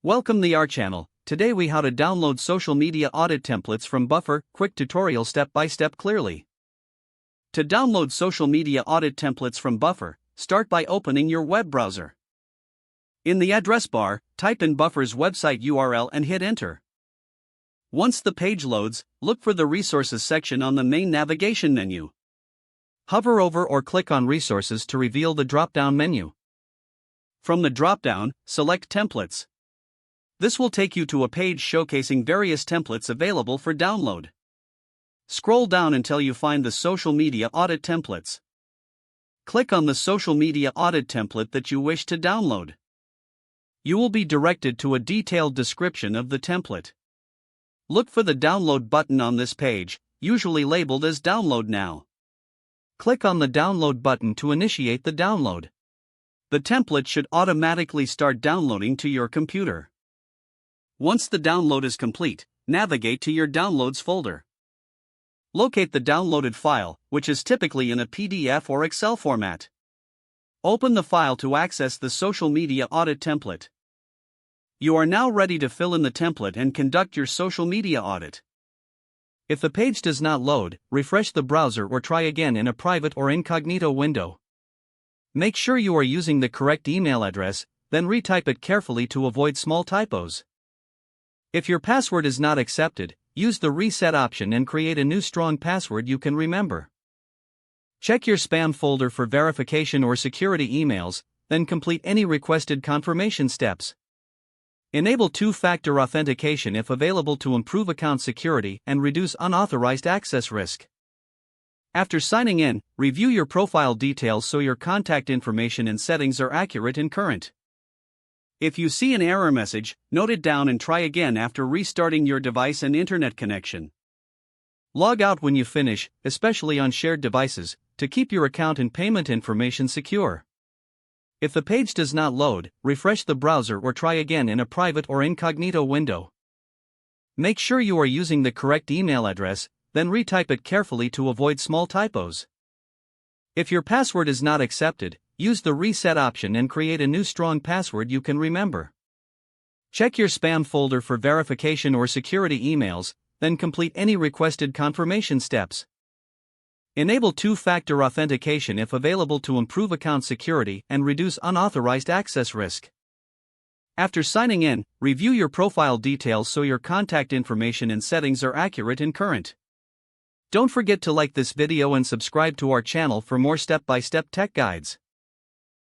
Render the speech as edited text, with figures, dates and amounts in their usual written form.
Welcome to our channel. Today we how to download social media audit templates from Buffer, quick tutorial step by step clearly. To download social media audit templates from Buffer, start by opening your web browser. In the address bar, type in Buffer's website URL and hit enter. Once the page loads, look for the resources section on the main navigation menu. Hover over or click on resources to reveal the drop-down menu. From the drop-down, select templates. This will take you to a page showcasing various templates available for download. Scroll down until you find the social media audit templates. Click on the social media audit template that you wish to download. You will be directed to a detailed description of the template. Look for the download button on this page, usually labeled as Download Now. Click on the download button to initiate the download. The template should automatically start downloading to your computer. Once the download is complete, navigate to your Downloads folder. Locate the downloaded file, which is typically in a PDF or Excel format. Open the file to access the social media audit template. You are now ready to fill in the template and conduct your social media audit. If the page does not load, refresh the browser or try again in a private or incognito window. Make sure you are using the correct email address, then retype it carefully to avoid small typos. If your password is not accepted, use the reset option and create a new strong password you can remember. Check your spam folder for verification or security emails, then complete any requested confirmation steps. Enable two-factor authentication if available to improve account security and reduce unauthorized access risk. After signing in, review your profile details so your contact information and settings are accurate and current. If you see an error message, note it down and try again after restarting your device and internet connection. Log out when you finish, especially on shared devices, to keep your account and payment information secure. If the page does not load, refresh the browser or try again in a private or incognito window. Make sure you are using the correct email address, then retype it carefully to avoid small typos. If your password is not accepted, use the reset option and create a new strong password you can remember. Check your spam folder for verification or security emails, then complete any requested confirmation steps. Enable two-factor authentication if available to improve account security and reduce unauthorized access risk. After signing in, review your profile details so your contact information and settings are accurate and current. Don't forget to like this video and subscribe to our channel for more step-by-step tech guides.